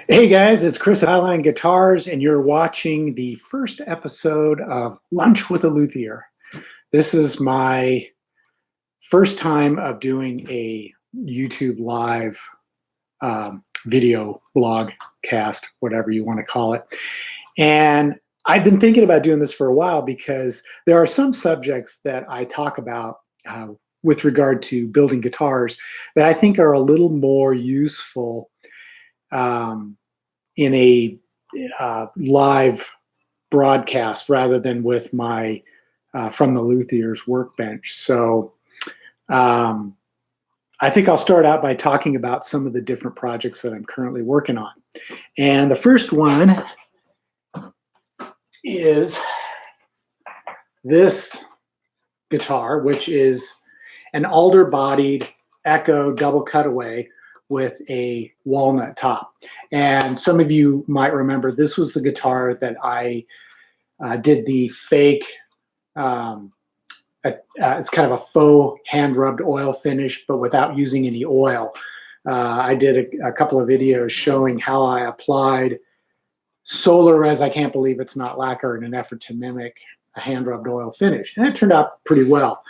Hey guys, it's Chris at Highline Guitars, and you're watching the first episode of Lunch with a Luthier. This is my first time of doing a YouTube live video blog cast, whatever you want to call it. And I've been thinking about doing this for a while because there are some subjects that I talk about with regard to building guitars that I think are a little more useful in a live broadcast rather than with my from the Luthier's workbench. So I think I'll start out by talking about some of the different projects that I'm currently working on. And the first one is this guitar, which is an alder-bodied Echo double cutaway with a walnut top. And some of you might remember this was the guitar that I did the fake, it's kind of a faux hand-rubbed oil finish, but without using any oil. I did a couple of videos showing how I applied solar as I can't believe it's not lacquer in an effort to mimic a hand-rubbed oil finish. And it turned out pretty well.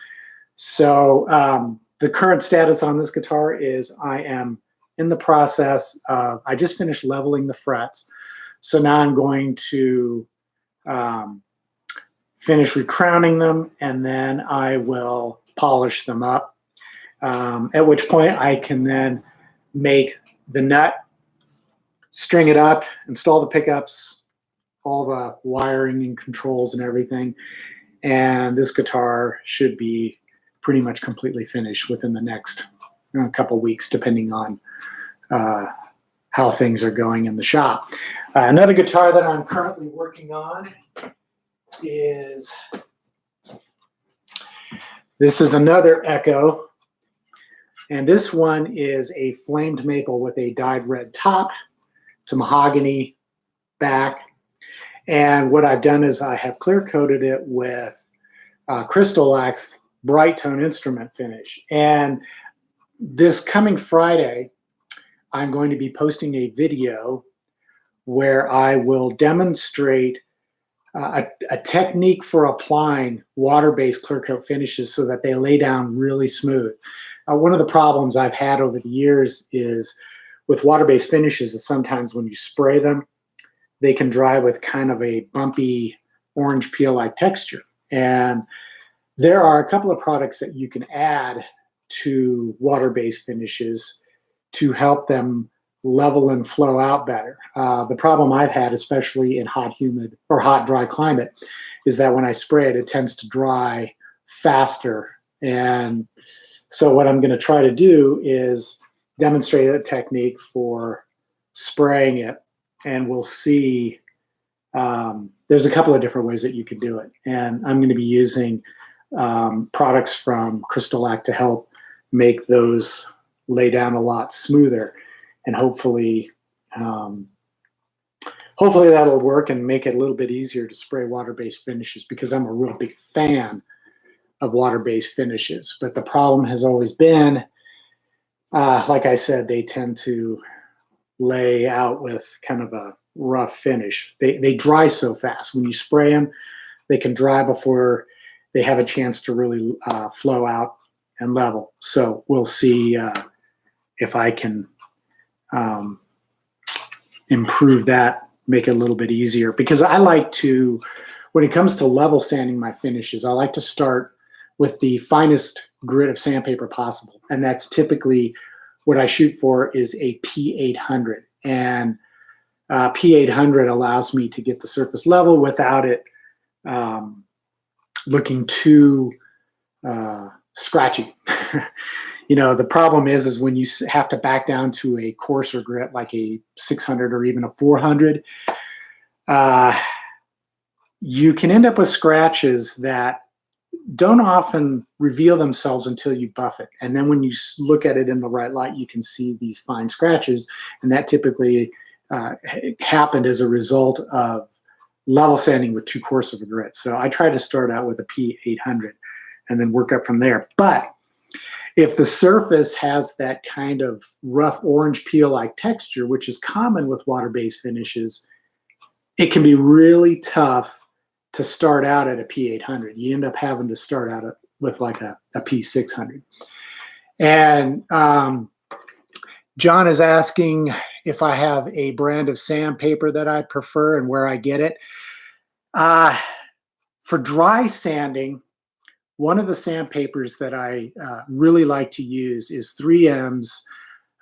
So the current status on this guitar is I am in the process of, I just finished leveling the frets. So now I'm going to finish recrowning them, and then I will polish them up, at which point I can then make the nut, string it up, install the pickups, all the wiring and controls and everything. And this guitar should be pretty much completely finished within the next couple weeks, depending on how things are going in the shop. Another guitar that I'm currently working on is, this is another Echo, and this one is a flamed maple with a dyed red top. It's a mahogany back, and what I've done is I have clear coated it with Crystal X bright tone instrument finish. And this coming Friday, I'm going to be posting a video where I will demonstrate a technique for applying water-based clear coat finishes so that they lay down really smooth. One of the problems I've had over the years is with water-based finishes is sometimes when you spray them, they can dry with kind of a bumpy orange peel-like texture. And there are a couple of products that you can add to water-based finishes to help them level and flow out better. The problem I've had, especially in hot, humid, or hot, dry climate, is that when I spray it, it tends to dry faster. And so what I'm going to try to do is demonstrate a technique for spraying it, and we'll see. There's a couple of different ways that you can do it. And I'm going to be using products from Crystal X to help make those lay down a lot smoother, and hopefully that'll work and make it a little bit easier to spray water-based finishes, because I'm a real big fan of water-based finishes. But the problem has always been, like I said, they tend to lay out with kind of a rough finish. They dry so fast. When you spray them, they can dry before they have a chance to really flow out and level. So we'll see if I can improve that, make it a little bit easier. Because I like to, when it comes to level sanding my finishes, I like to start with the finest grit of sandpaper possible. And that's typically what I shoot for is a P800. And P800 allows me to get the surface level without it looking too scratchy. You know, the problem is when you have to back down to a coarser grit like a 600 or even a 400, you can end up with scratches that don't often reveal themselves until you buff it. And then when you look at it in the right light, you can see these fine scratches, and that typically happened as a result of level sanding with too coarse of a grit. So I try to start out with a P800 and then work up from there. But If the surface has that kind of rough orange peel-like texture, which is common with water-based finishes, it can be really tough to start out at a P800. You end up having to start out with like a P600. And John is asking if I have a brand of sandpaper that I prefer and where I get it. For dry sanding, one of the sandpapers that I really like to use is 3M's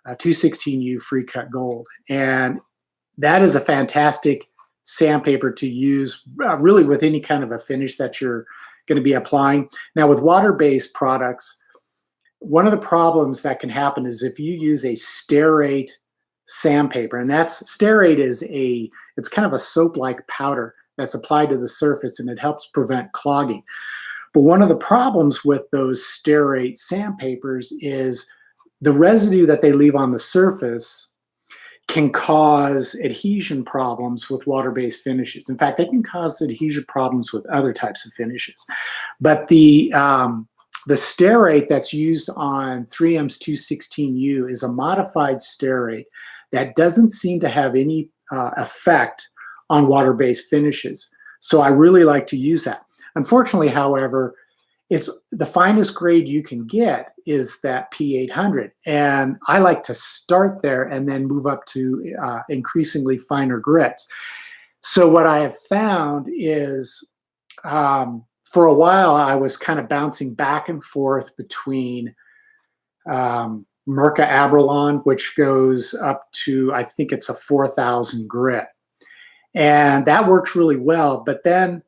216U Free Cut Gold. And that is a fantastic sandpaper to use really with any kind of a finish that you're going to be applying. Now, with water-based products, one of the problems that can happen is if you use a stearate sandpaper, and stearate is it's kind of a soap-like powder that's applied to the surface, and it helps prevent clogging. But one of the problems with those stearate sandpapers is the residue that they leave on the surface can cause adhesion problems with water-based finishes. In fact, they can cause adhesion problems with other types of finishes. But the stearate that's used on 3M's 216U is a modified stearate that doesn't seem to have any effect on water-based finishes. So I really like to use that. Unfortunately, however, it's the finest grade you can get is that P800. And I like to start there and then move up to increasingly finer grits. So what I have found is for a while, I was kind of bouncing back and forth between Mirka Abralon, which goes up to, I think it's a 4,000 grit. And that works really well. But then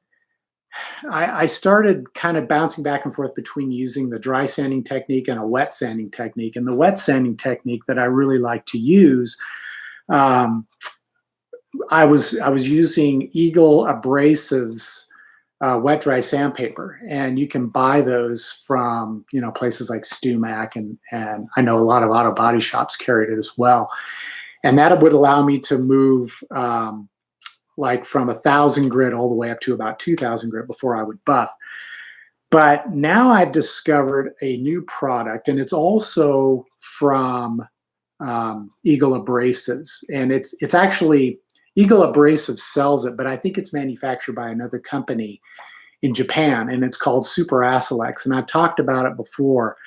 I started kind of bouncing back and forth between using the dry sanding technique and a wet sanding technique. And the wet sanding technique that I really like to use, I was using Eagle Abrasives wet dry sandpaper, and you can buy those from places like StuMac, and I know a lot of auto body shops carried it as well. And that would allow me to move like from 1,000 grit all the way up to about 2,000 grit before I would buff. But now I've discovered a new product, and it's also from Eagle Abrasives, and it's actually Eagle Abrasives sells it, but I think it's manufactured by another company in Japan, and it's called Super Acelex, and I've talked about it before,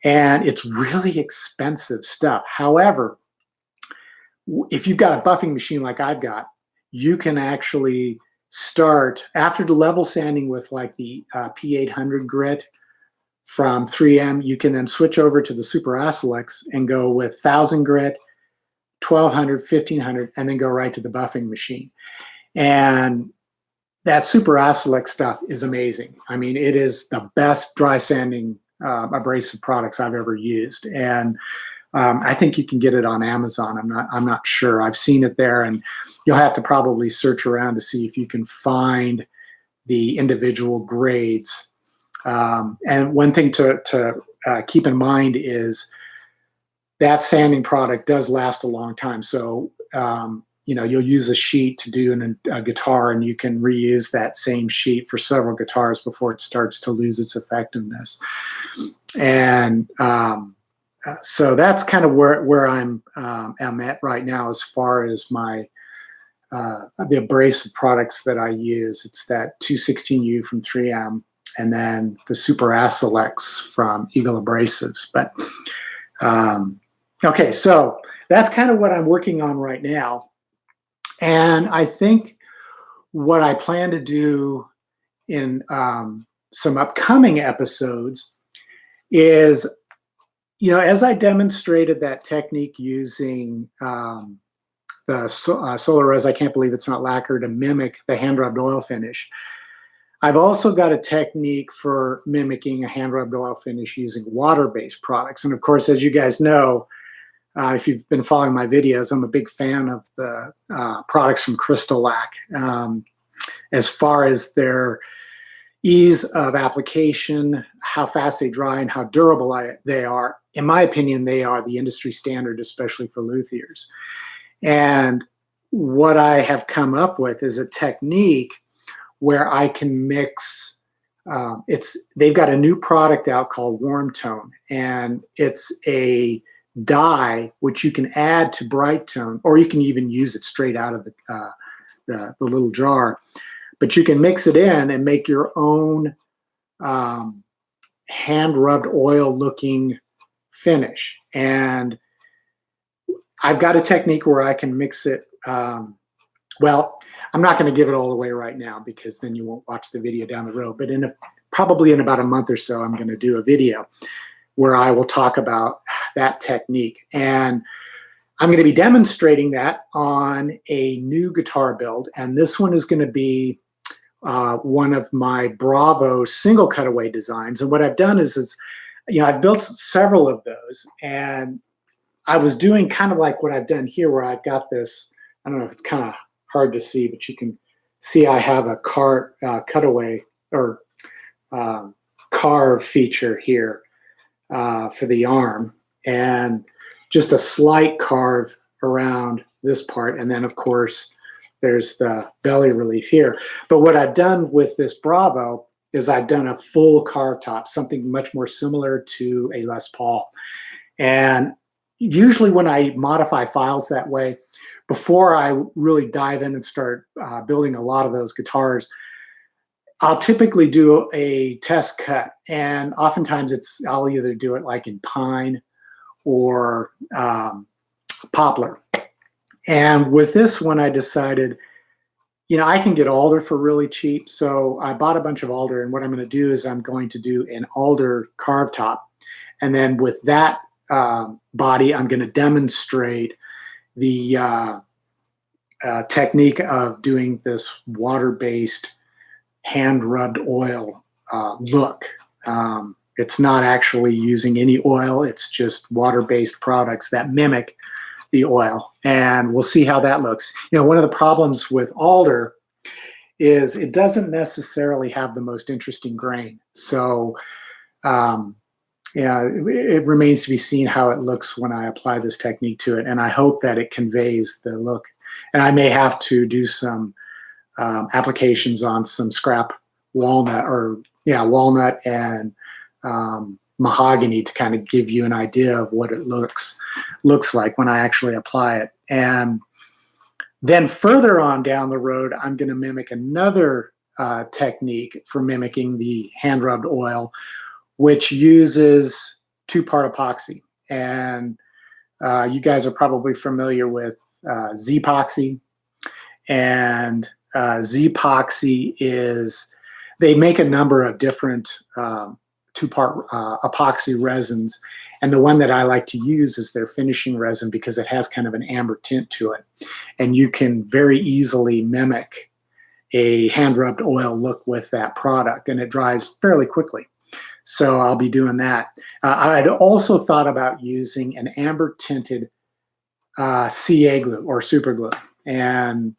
and it's really expensive stuff. However, if you've got a buffing machine like I've got, you can actually start after the level sanding with like the P800 grit from 3M. You can then switch over to the Super Acelex and go with 1,000 grit, 1,200, 1,500, and then go right to the buffing machine. And that Super Acelex stuff is amazing. I mean, it is the best dry sanding abrasive products I've ever used. And I think you can get it on Amazon. I'm not sure. I've seen it there, and you'll have to probably search around to see if you can find the individual grades. And one thing to keep in mind is that sanding product does last a long time. So you'll use a sheet to do a guitar, and you can reuse that same sheet for several guitars before it starts to lose its effectiveness. And so that's kind of where I'm at right now as far as my the abrasive products that I use. It's that 216U from 3M, and then the Super Acelex from Eagle Abrasives. But okay, so that's kind of what I'm working on right now. And I think what I plan to do in some upcoming episodes is, as I demonstrated that technique using the Solar Res, I can't believe it's not lacquer, to mimic the hand-rubbed oil finish, I've also got a technique for mimicking a hand-rubbed oil finish using water-based products. And of course, as you guys know, if you've been following my videos, I'm a big fan of the products from Crystal Lac as far as their ease of application, how fast they dry, and how durable they are. In my opinion, they are the industry standard, especially for luthiers. And what I have come up with is a technique where I can mix they've got a new product out called Warm Tone, and it's a dye which you can add to Bright Tone, or you can even use it straight out of the little jar. But you can mix it in and make your own hand rubbed oil looking finish. And I've got a technique where I can mix it. Well, I'm not going to give it all away right now because then you won't watch the video down the road. But probably in about a month or so, I'm going to do a video where I will talk about that technique. And I'm going to be demonstrating that on a new guitar build. And this one is going to be one of my Bravo single cutaway designs. And what I've done is I've built several of those. And I was doing kind of like what I've done here, where I've got this, I don't know if it's kind of hard to see, but you can see I have a cutaway or carve feature here for the arm, and just a slight carve around this part. And then of course there's the belly relief here. But what I've done with this Bravo is I've done a full carve top, something much more similar to a Les Paul. And usually when I modify files that way, before I really dive in and start building a lot of those guitars, I'll typically do a test cut. And oftentimes I'll either do it like in pine or poplar. And with this one, I decided, I can get alder for really cheap. So I bought a bunch of alder, and what I'm going to do is I'm going to do an alder carve top. And then with that body, I'm going to demonstrate the technique of doing this water-based hand-rubbed oil look. It's not actually using any oil. It's just water-based products that mimic the oil. And we'll see how that looks. One of the problems with alder is it doesn't necessarily have the most interesting grain. So it remains to be seen how it looks when I apply this technique to it. And I hope that it conveys the look. And I may have to do some applications on some scrap walnut and mahogany to kind of give you an idea of what it looks like when I actually apply it. And then further on down the road, I'm going to mimic another technique for mimicking the hand rubbed oil, which uses two-part epoxy. And you guys are probably familiar with Z-epoxy. And Z-epoxy they make a number of different two-part epoxy resins. And the one that I like to use is their finishing resin because it has kind of an amber tint to it. And you can very easily mimic a hand-rubbed oil look with that product, and it dries fairly quickly. So I'll be doing that. I'd also thought about using an amber tinted CA glue or super glue, and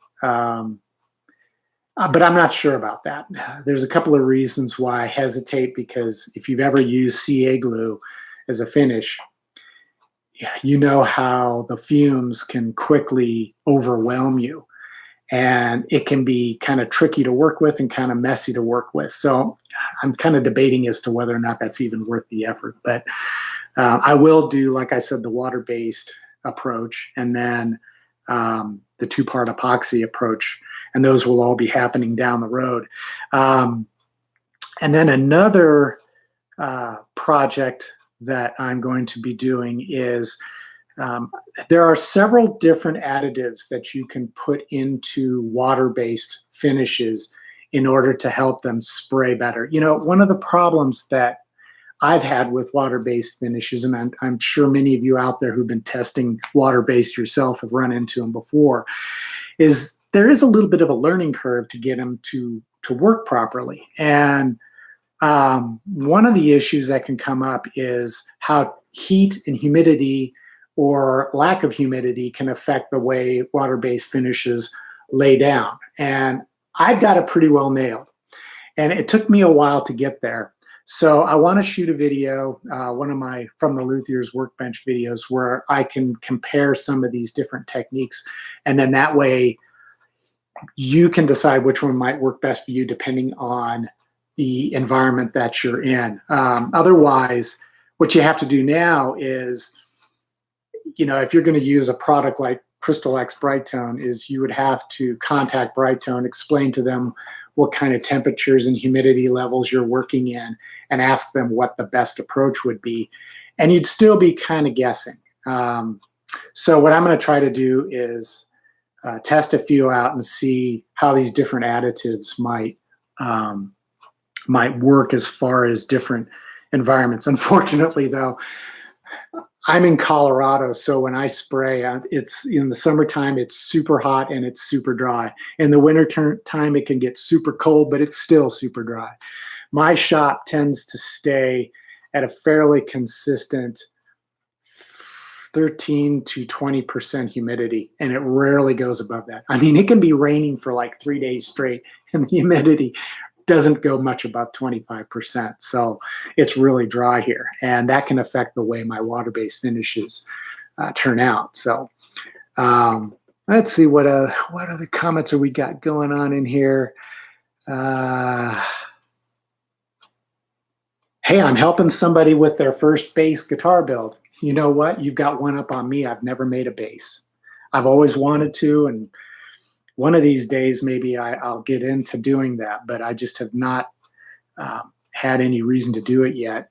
but I'm not sure about that. There's a couple of reasons why I hesitate, because if you've ever used CA glue as a finish, you know how the fumes can quickly overwhelm you, and it can be kind of tricky to work with and kind of messy to work with. So I'm kind of debating as to whether or not that's even worth the effort. But I will do, like I said, the water-based approach, and then the two-part epoxy approach, and those will all be happening down the road. And then another project that I'm going to be doing is there are several different additives that you can put into water-based finishes in order to help them spray better. One of the problems that I've had with water-based finishes, and I'm sure many of you out there who've been testing water-based yourself have run into them before, is there is a little bit of a learning curve to get them to work properly. And one of the issues that can come up is how heat and humidity or lack of humidity can affect the way water-based finishes lay down. And I've got it pretty well nailed. And it took me a while to get there. So I want to shoot a video, one of my From the Luthier's Workbench videos, where I can compare some of these different techniques. And then that way you can decide which one might work best for you depending on the environment that you're in. Otherwise, what you have to do now is, if you're going to use a product like Crystal X Brightone, is you would have to contact Brightone, explain to them what kind of temperatures and humidity levels you're working in, and ask them what the best approach would be. And you'd still be kind of guessing. So what I'm going to try to do is test a few out and see how these different additives might work as far as different environments. Unfortunately, though, I'm in Colorado, so when I spray, it's in the summertime, it's super hot and it's super dry. In the winter time, it can get super cold, but it's still super dry. My shop tends to stay at a fairly consistent 13 to 20% humidity, and it rarely goes above that. I mean, it can be raining for like 3 days straight, and the humidity doesn't go much above 25%. So it's really dry here, and that can affect the way my water-based finishes turn out. So let's see, what other comments are we got going on in here? Hey, I'm helping somebody with their first bass guitar build. You know what? You've got one up on me. I've never made a bass. I've always wanted to, and one of these days maybe I'll get into doing that, but I just have not had any reason to do it yet.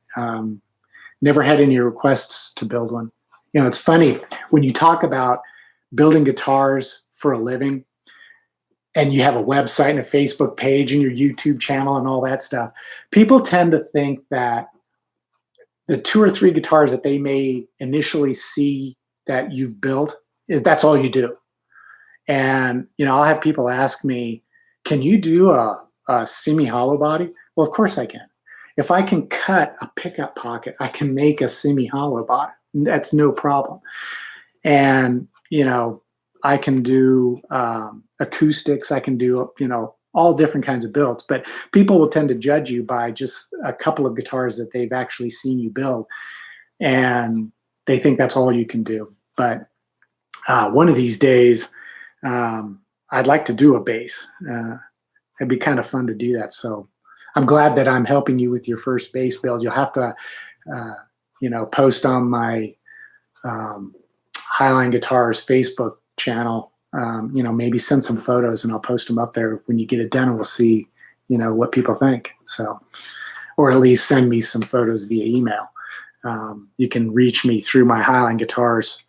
Never had any requests to build one. It's funny when you talk about building guitars for a living, and you have a website and a Facebook page and your YouTube channel and all that stuff, people tend to think that the 2 or 3 guitars that they may initially see that you've built that's all you do. And, I'll have people ask me, can you do a semi-hollow body? Well, of course I can. If I can cut a pickup pocket, I can make a semi-hollow body. That's no problem. And, I can do acoustics. I can do, all different kinds of builds. But people will tend to judge you by just a couple of guitars that they've actually seen you build. And they think that's all you can do. But one of these days, I'd like to do a bass. It'd be kind of fun to do that. So I'm glad that I'm helping you with your first bass build. You'll have to, post on my Highline Guitars Facebook channel. Maybe send some photos and I'll post them up there when you get it done, and we'll see, what people think. So, or at least send me some photos via email. You can reach me through my Highline Guitars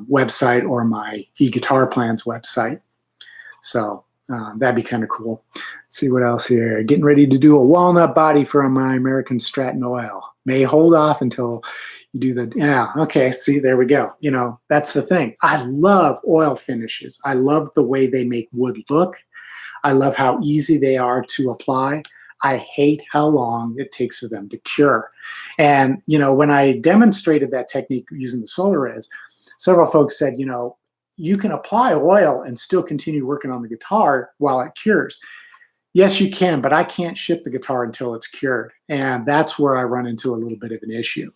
website or my e-Guitar Plans website. So that'd be kind of cool. Let's see what else here. Getting ready to do a walnut body for my American Stratton oil. May hold off until you do the, okay, see, there we go. That's the thing. I love oil finishes. I love the way they make wood look. I love how easy they are to apply. I hate how long it takes for them to cure. And, when I demonstrated that technique using the solar res, several folks said, you can apply oil and still continue working on the guitar while it cures. Yes, you can, but I can't ship the guitar until it's cured. And that's where I run into a little bit of an issue.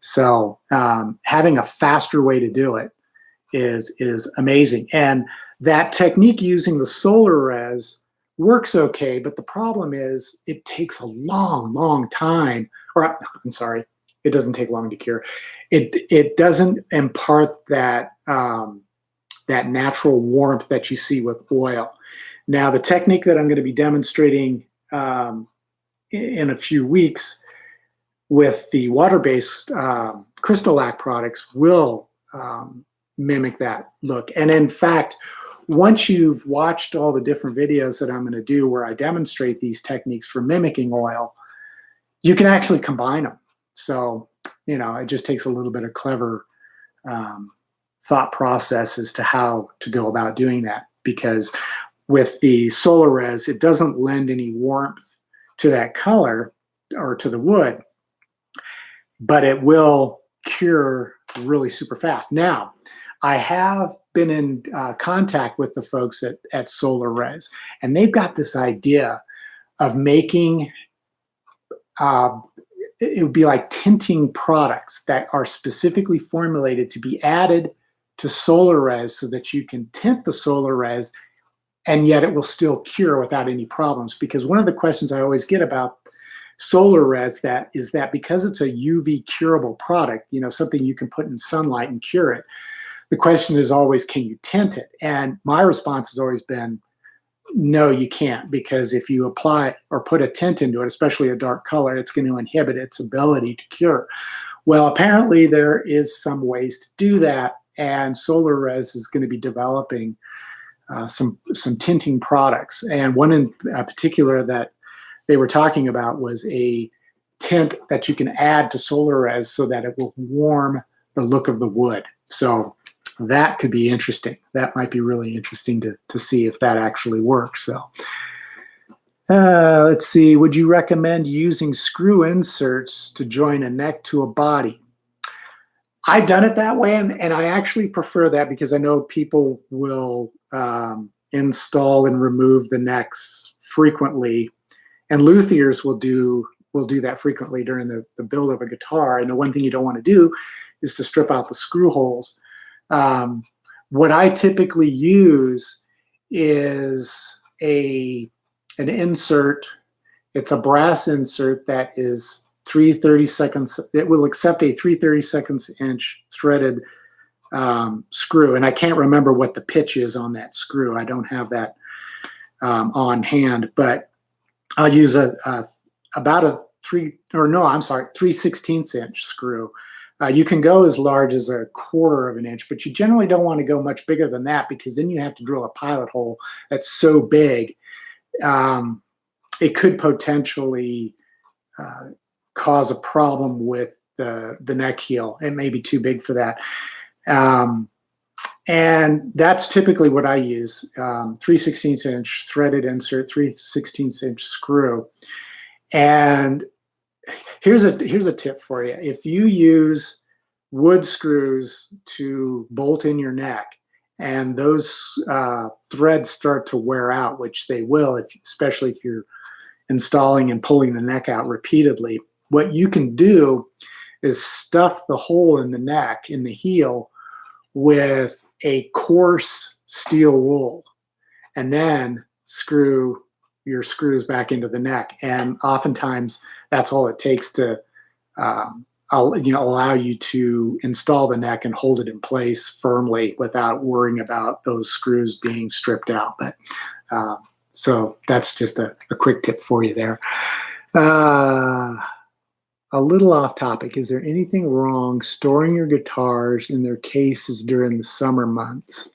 So having a faster way to do it is amazing. And that technique using the solar res works okay, but the problem is it takes a long, long time. Or I'm sorry, it doesn't take long to cure. It doesn't impart that that natural warmth that you see with oil. Now, the technique that I'm going to be demonstrating in a few weeks with the water-based Crystal-Lac products will mimic that look. And in fact, once you've watched all the different videos that I'm going to do where I demonstrate these techniques for mimicking oil, you can actually combine them. So, it just takes a little bit of clever thought process as to how to go about doing that. Because with the solar res, it doesn't lend any warmth to that color or to the wood, but it will cure really super fast. Now, I have been in contact with the folks at Solar Res, and they've got this idea of making, it would be like tinting products that are specifically formulated to be added to Solar Res so that you can tint the Solar Res and yet it will still cure without any problems. Because one of the questions I always get about solar res is that because it's a UV curable product, something you can put in sunlight and cure it, the question is always, can you tint it? And my response has always been, no, you can't, because if you apply or put a tint into it, especially a dark color, it's going to inhibit its ability to cure. Well, apparently there is some ways to do that, and Solar Res is going to be developing some tinting products. And one in particular that they were talking about was a tint that you can add to Solar Res so that it will warm the look of the wood. So that could be interesting. That might be really interesting to see if that actually works. So let's see. Would you recommend using screw inserts to join a neck to a body? I've done it that way, and I actually prefer that because I know people will install and remove the necks frequently, and luthiers will do that frequently during the build of a guitar. And the one thing you don't want to do is to strip out the screw holes. What I typically use is an insert. It's a brass insert that is 3/32. It will accept a 3/32 inch threaded screw, and I can't remember what the pitch is on that screw. I don't have that on hand, but I'll use about a 3/16 inch screw. You can go as large as a 1/4 of an inch, but you generally don't want to go much bigger than that, because then you have to drill a pilot hole that's so big. It could potentially cause a problem with the neck heel. It may be too big for that. And that's typically what I use, 3/16 inch threaded insert, 3/16 inch screw. And here's a tip for you. If you use wood screws to bolt in your neck and those threads start to wear out, which they will, especially if you're installing and pulling the neck out repeatedly, what you can do is stuff the hole in the neck, in the heel, with a coarse steel wool, and then screw your screws back into the neck. And oftentimes that's all it takes to allow you to install the neck and hold it in place firmly without worrying about those screws being stripped out. But so that's just a quick tip for you there. A little off topic. Is there anything wrong storing your guitars in their cases during the summer months?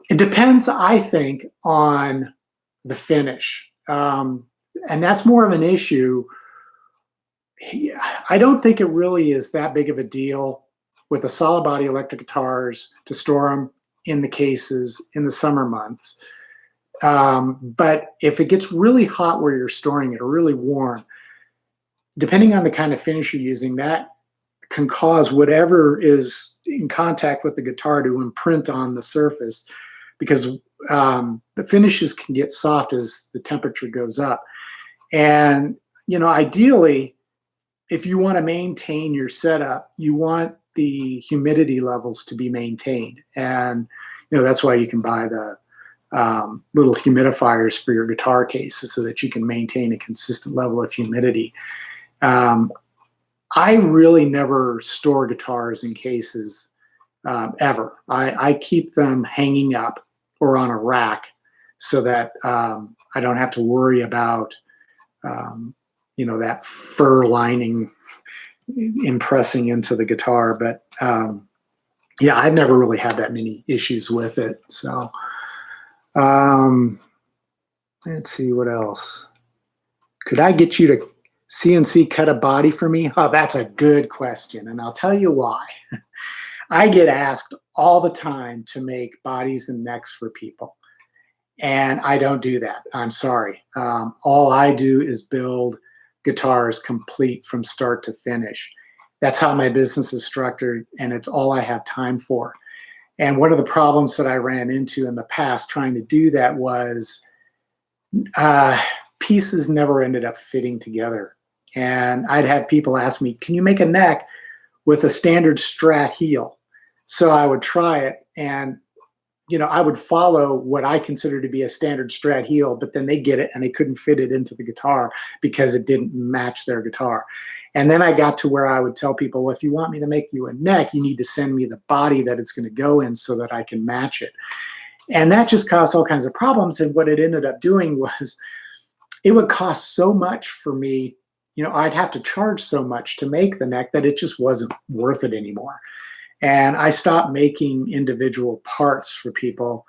It depends, I think, on the finish. And that's more of an issue. I don't think it really is that big of a deal with the solid body electric guitars to store them in the cases in the summer months. But if it gets really hot where you're storing it, or really warm, depending on the kind of finish you're using, that can cause whatever is in contact with the guitar to imprint on the surface, because the finishes can get soft as the temperature goes up. And, ideally, if you want to maintain your setup, you want the humidity levels to be maintained. And, that's why you can buy the little humidifiers for your guitar cases so that you can maintain a consistent level of humidity. I really never store guitars in cases ever. I keep them hanging up or on a rack so that I don't have to worry about that fur lining impressing into the guitar. But yeah, I've never really had that many issues with it. So let's see what else. Could I get you to CNC cut a body for me? Oh, that's a good question, and I'll tell you why. I get asked all the time to make bodies and necks for people, and I don't do that. I'm sorry. All I do is build guitars complete from start to finish. That's how my business is structured, and it's all I have time for. And one of the problems that I ran into in the past trying to do that was pieces never ended up fitting together. And I'd have people ask me, can you make a neck with a standard Strat heel? So I would try it, and I would follow what I consider to be a standard Strat heel, but then they get it and they couldn't fit it into the guitar because it didn't match their guitar. And then I got to where I would tell people, well, if you want me to make you a neck, you need to send me the body that it's going to go in so that I can match it. And that just caused all kinds of problems. And what it ended up doing was it would cost so much for me. I'd have to charge so much to make the neck that it just wasn't worth it anymore. And I stopped making individual parts for people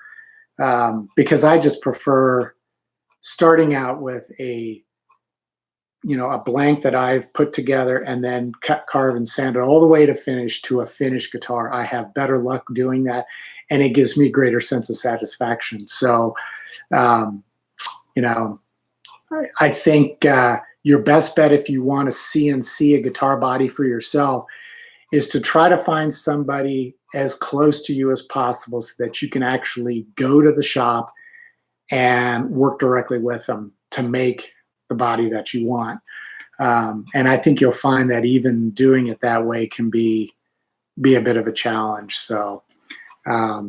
because I just prefer starting out with a blank that I've put together and then cut, carve, and sand it all the way to finish to a finished guitar. I have better luck doing that, and it gives me greater sense of satisfaction. So, I think your best bet if you want to CNC a guitar body for yourself is to try to find somebody as close to you as possible so that you can actually go to the shop and work directly with them to make the body that you want. And I think you'll find that even doing it that way can be a bit of a challenge. So, I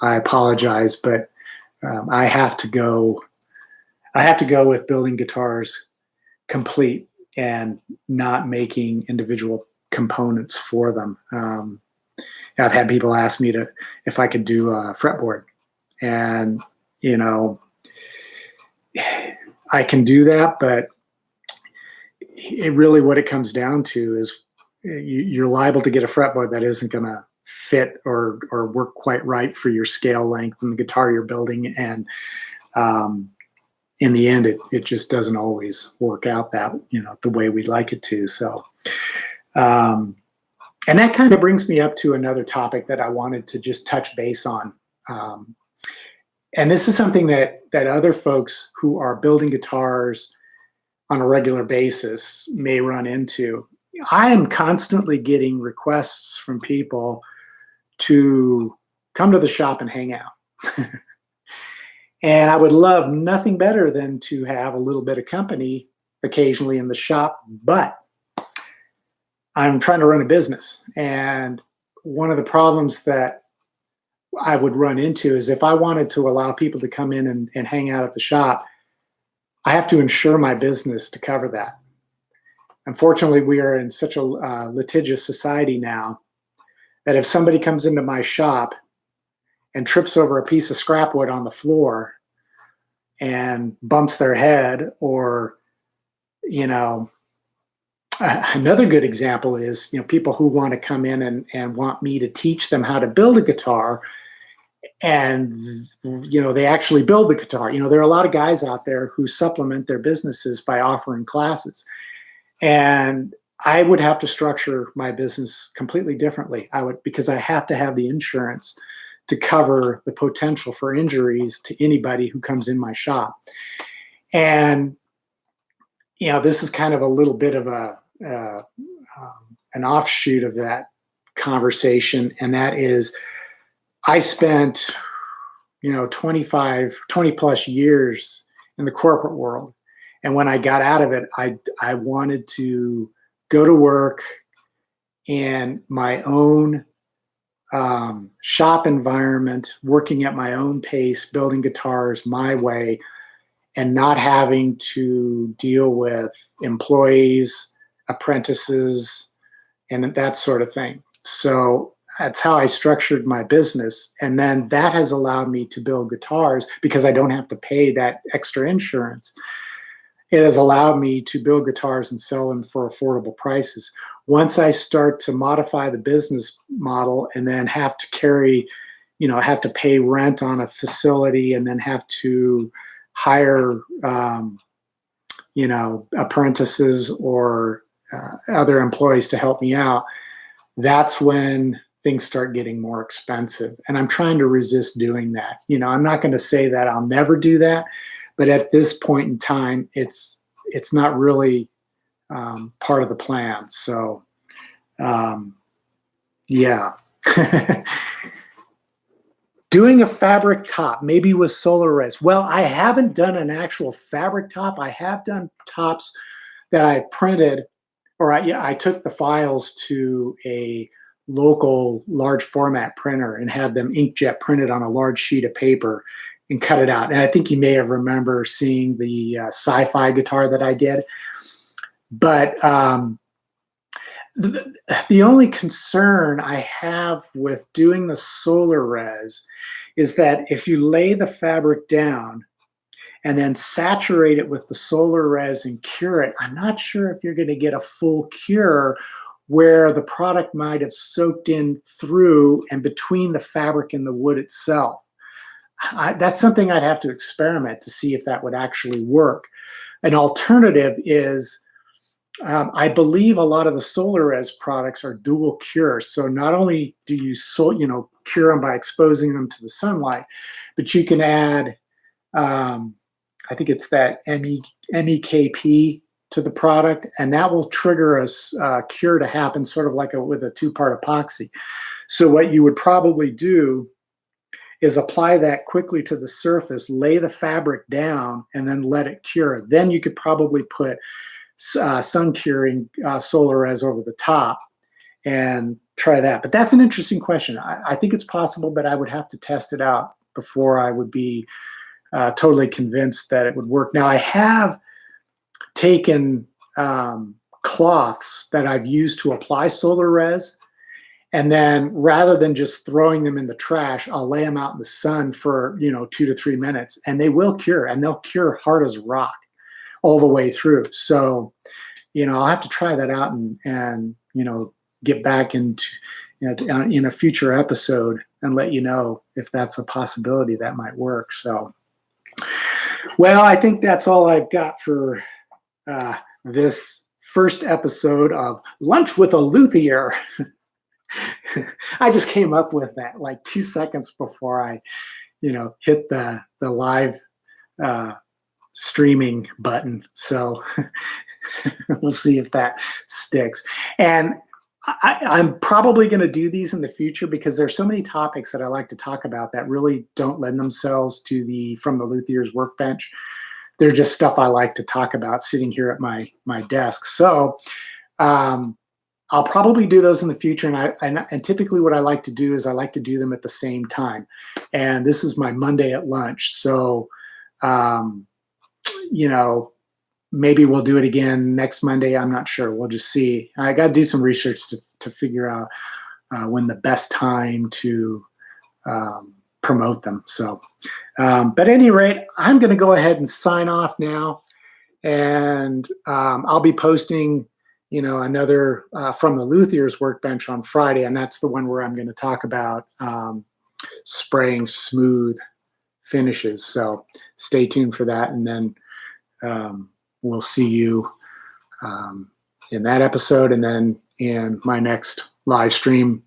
apologize, but I have to go with building guitars complete and not making individual components for them. I've had people ask me if I could do a fretboard, and I can do that, but what it comes down to is you're liable to get a fretboard that isn't going to fit or work quite right for your scale length and the guitar you're building. And in the end, it just doesn't always work out that, the way we'd like it to. So, and that kind of brings me up to another topic that I wanted to just touch base on. And this is something that other folks who are building guitars on a regular basis may run into. I am constantly getting requests from people to come to the shop and hang out. And I would love nothing better than to have a little bit of company occasionally in the shop, but I'm trying to run a business. And one of the problems that I would run into is if I wanted to allow people to come in and hang out at the shop, I have to insure my business to cover that. Unfortunately, we are in such a litigious society now that if somebody comes into my shop and trips over a piece of scrap wood on the floor and bumps their head, or, another good example is, people who want to come in and want me to teach them how to build a guitar, and, they actually build the guitar. There are a lot of guys out there who supplement their businesses by offering classes. And I would have to structure my business completely differently. Because I have to have the insurance to cover the potential for injuries to anybody who comes in my shop. And, this is kind of a little bit of an offshoot of that conversation. And that is, I spent, 20 plus years in the corporate world. And when I got out of it, I wanted to go to work in my own shop environment, working at my own pace, building guitars my way, and not having to deal with employees, apprentices, and that sort of thing. So that's how I structured my business. And then that has allowed me to build guitars because I don't have to pay that extra insurance. It has allowed me to build guitars and sell them for affordable prices. Once I start to modify the business model and then have to carry, have to pay rent on a facility and then have to hire, apprentices or other employees to help me out, that's when things start getting more expensive. And I'm trying to resist doing that. I'm not going to say that I'll never do that, but at this point in time, it's not really part of the plan. So, yeah. Doing a fabric top, maybe with solar arrays. Well, I haven't done an actual fabric top. I have done tops that I've printed, or I took the files to a local large format printer and have them inkjet printed on a large sheet of paper and cut it out. And I think you may have remember seeing the sci-fi guitar that I did. But the only concern I have with doing the solar res is that if you lay the fabric down and then saturate it with the solar res and cure it, I'm not sure if you're going to get a full cure where the product might have soaked in through and between the fabric and the wood itself. That's something I'd have to experiment to see if that would actually work. An alternative is, I believe a lot of the solar res products are dual cure. So not only do you cure them by exposing them to the sunlight, but you can add, I think it's that MEKP to the product, and that will trigger a cure to happen, sort of like with a two-part epoxy. So what you would probably do is apply that quickly to the surface, lay the fabric down, and then let it cure. Then you could probably put sun curing solar res over the top and try that. But that's an interesting question. I think it's possible, but I would have to test it out before I would be totally convinced that it would work. Now, I have taken cloths that I've used to apply solar res, and then rather than just throwing them in the trash, I'll lay them out in the sun for 2 to 3 minutes, and they will cure, and they'll cure hard as rock all the way through. So, I'll have to try that out and get back into in a future episode and let you know if that's a possibility that might work. So, well, I think that's all I've got for this first episode of Lunch with a Luthier. I just came up with that like 2 seconds before I, hit the live streaming button. So we'll see if that sticks. And I'm probably going to do these in the future because there's so many topics that I like to talk about that really don't lend themselves to from the Luthier's workbench. They're just stuff I like to talk about sitting here at my desk. So I'll probably do those in the future. And typically what I like to do is I like to do them at the same time. And this is my Monday at lunch. So, maybe we'll do it again next Monday. I'm not sure. We'll just see. I got to do some research to figure out when the best time to promote them. So, but at any rate, I'm going to go ahead and sign off now. And I'll be posting, another from the Luthier's workbench on Friday. And that's the one where I'm going to talk about spraying smooth finishes. So stay tuned for that. And then we'll see you in that episode, and then in my next live stream,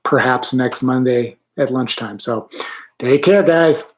perhaps next Monday at lunchtime. So take care, guys.